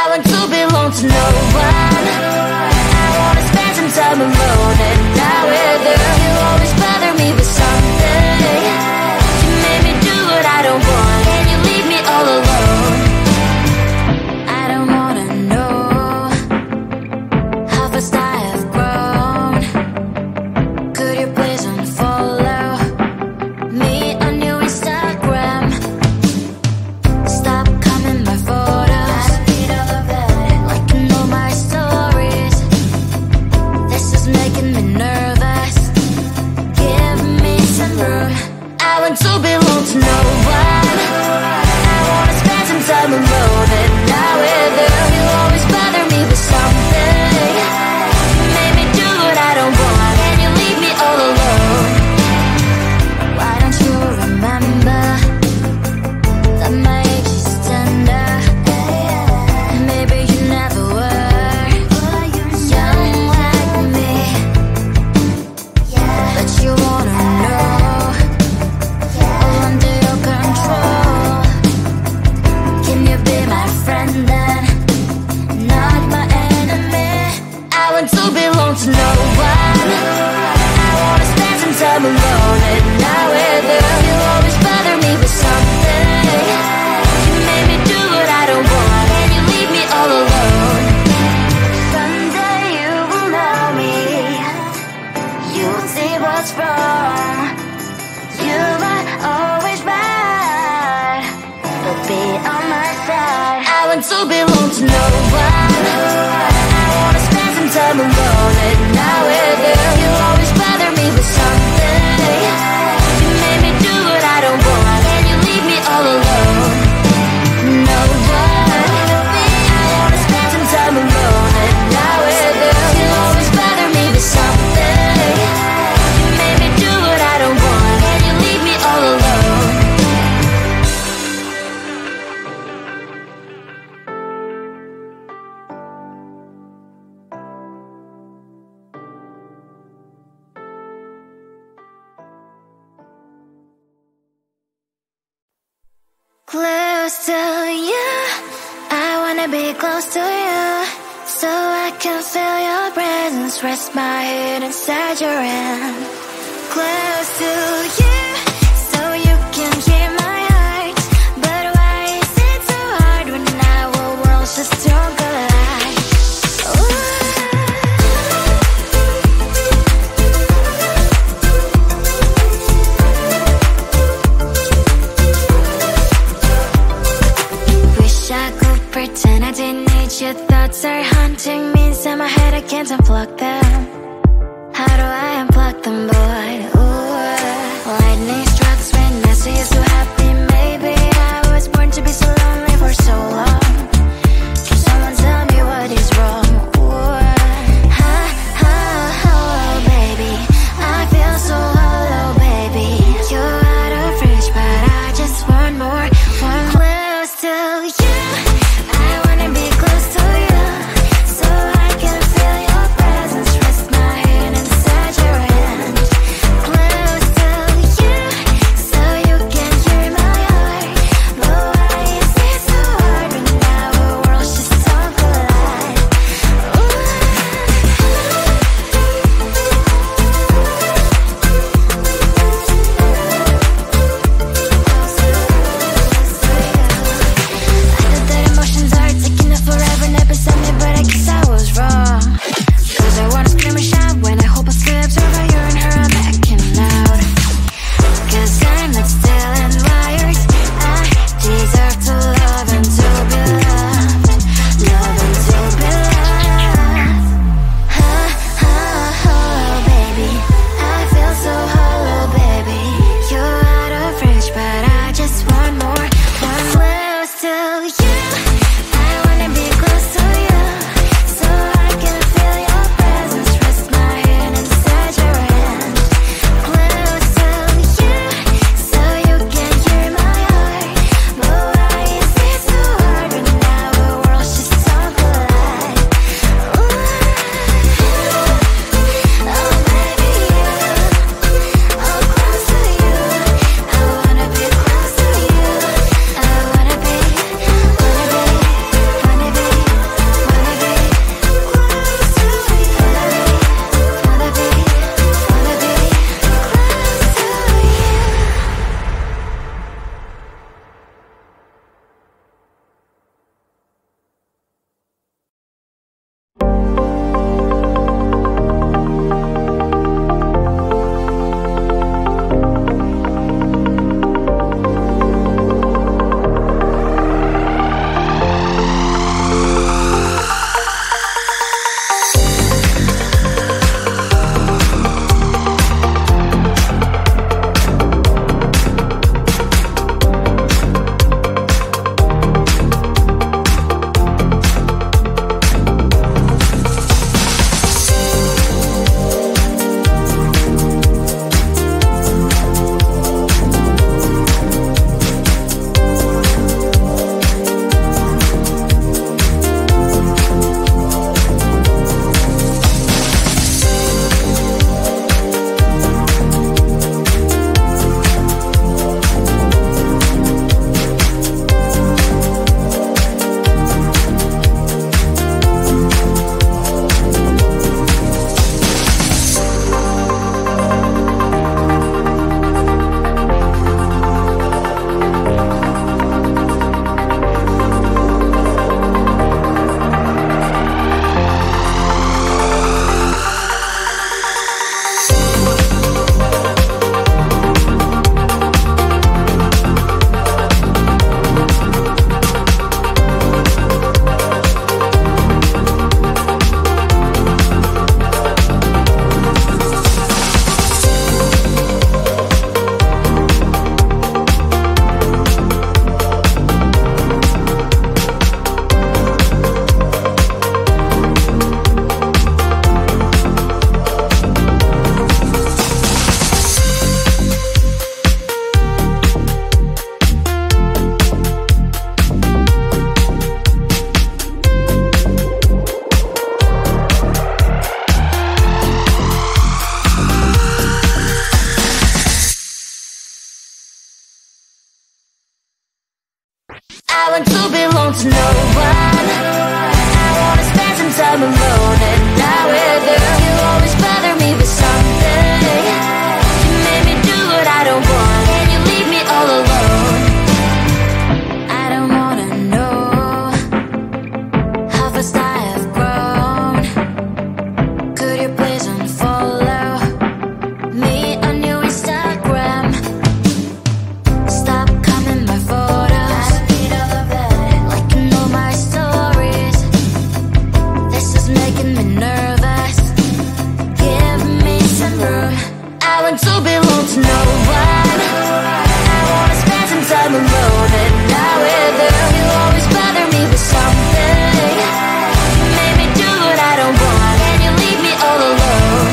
I want to belong to no one. I wanna spend some time alone and die with her. You always bother me with something. You made me do what I don't want, and you leave me all alone. I don't wanna know how fast I have grown. Could you please unfollow me on your Instagram? Stop coming my photos. I read all of that, liking all my stories. This is making me nervous. Give me some room. I want to belong to no one. I wanna spend some time alone and not with her. You always bother me with something. You made me do what I don't want, and you leave me all alone. Why don't you remember that my age is tender? Maybe you never were young like me, but you wanna know all under your control. Can you be my friend then, not my enemy? I want to belong to no one. I wanna spend some time alone and not with her. You always bother me with something. You made me do what I don't want, and you leave me all alone. Someday you will know me. You'll see what's wrong. You might always right, but be on my side. I want to belong to no one. I wanna spend some time alone and not with her. You always bother me with something. You made me do what I don't want, and you leave me all alone. No one. I wanna spend some time alone and not with her. You always bother me with something. You made me do what I don't want, and you leave me all alone. Close to you, I wanna be close to you, so I can feel your presence. Rest my head inside your hand. Close to you, so you can hear my heart. But why is it so hard when our worlds just don't collide? Wish I could pretend I didn't need your thoughts are haunting me inside my head. I can't unplug them. How do I unplug them, boy? Ooh, lightning strikes when I see you so happy. Maybe I was born to be so lonely for so long. Can someone tell me what is wrong? Ooh, oh, baby, I feel so hollow, baby. You're out of reach, but I just want more. One close to you. I wanna be close to you, so I can feel your presence. Rest my head inside your hand. Close to you, so you can hear my heart. But why is it so hard when time alone, and now with you, you always bother me with something. You made me do what I don't want, and you leave me all alone. I don't wanna know how fast I have grown. Could you please unfollow me on your Instagram? Stop coming my photos, liking all my stories. This is making me nervous. Give me some room. I want to belong to no one. I wanna spend some time alone, and now with you, you always bother me with something. You made me do what I don't want, and you leave me all alone.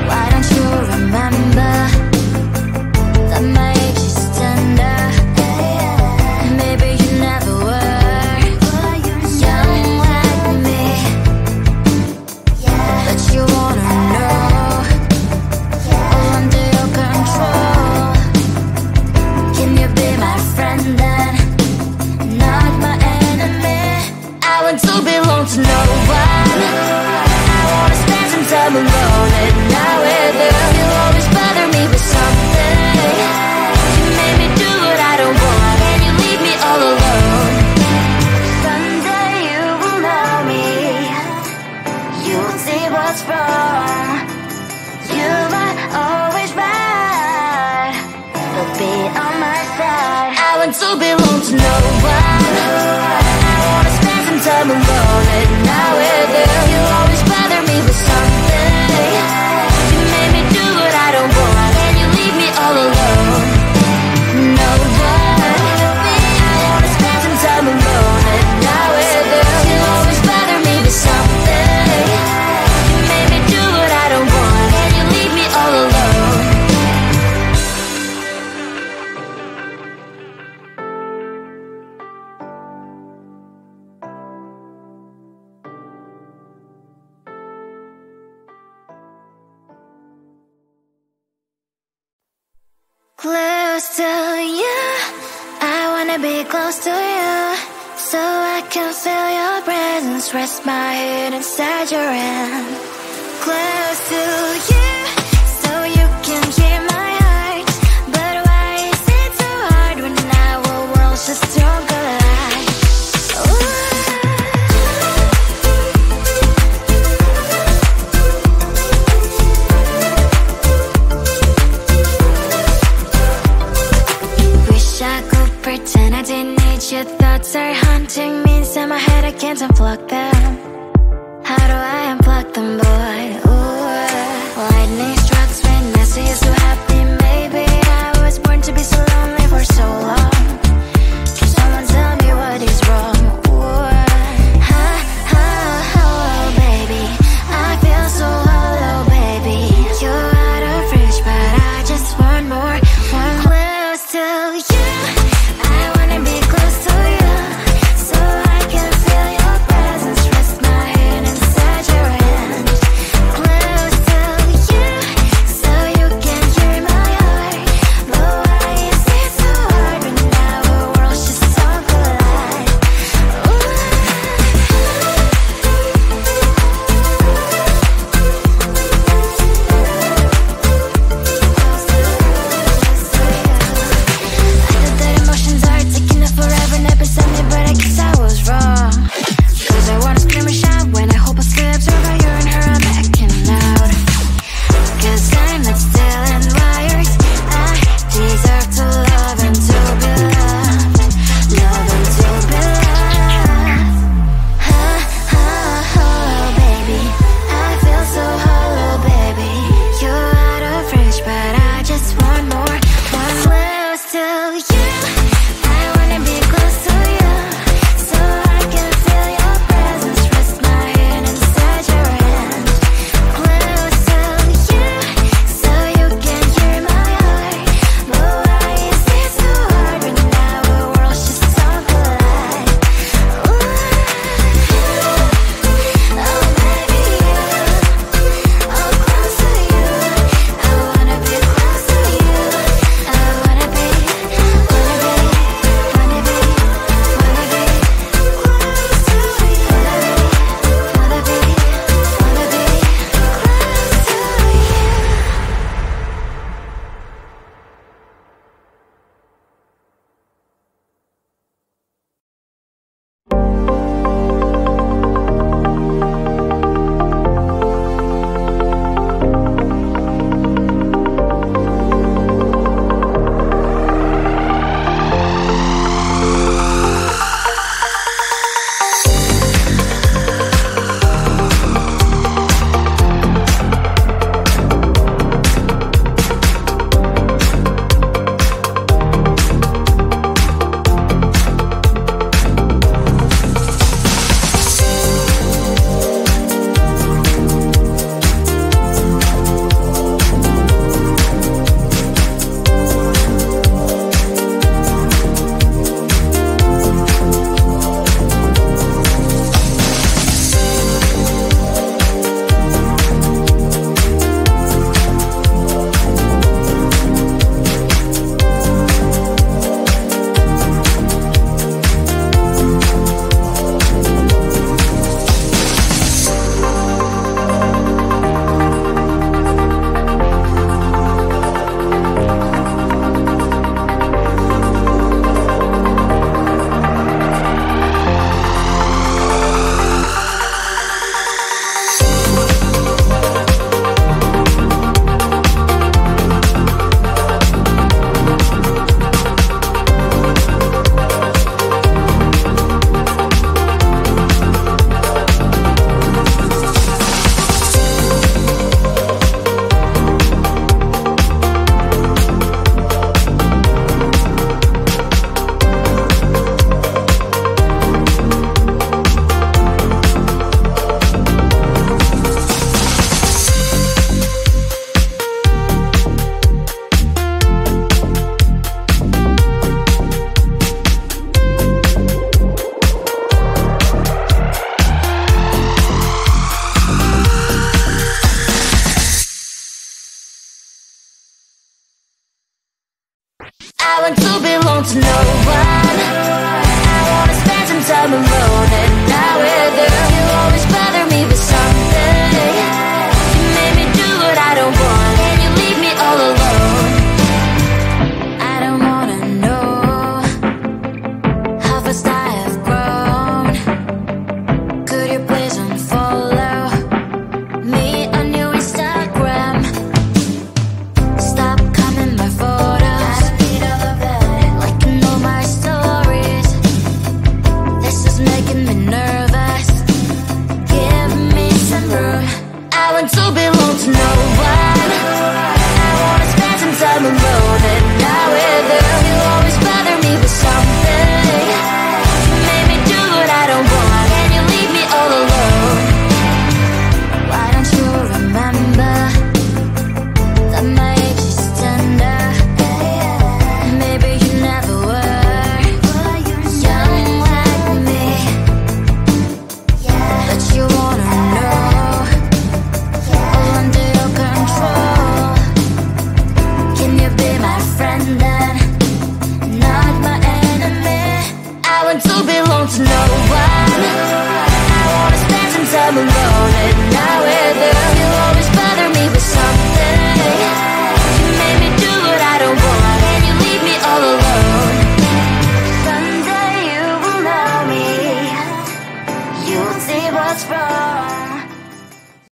Why don't you remember that my age is tender? Maybe you never were young like me, but you wanna know all under your control. Can you be my friend then, not my enemy? I want to belong to no one. I wanna spend some time alone, and now with you, you always bother me with something. You made me do what I don't want, and you leave me all alone. Someday you will know me. You'll see what's wrong. You might always right, but be on my side. I want to belong to no one. I wanna spend some time alone, and now with you, you always bother me with something. You made me do what I don't want, and you leave me all alone. No one. I wanna spend some time alone, and now with you, you always bother me with something. You made me do what I don't want, and you leave me all alone. Close to you, I wanna be close to you, so I can feel your presence, rest my head inside your hand. Close to you, so you can hear my heart. But why is it so hard when our worlds just don't collide? Wish I could pretend I didn't need your thoughts are haunting me inside my head. I can't unplug them. How do I unplug them, boy? Ooh, lightning strikes when I see you so happy. Maybe I was born to be so lonely for so long. Can someone tell me what is wrong? Ooh, oh, baby, I feel so hollow, baby. You're out of reach, but I just want more. One close to you, I wanna be close to you, so I can feel your presence, rest making me nervous.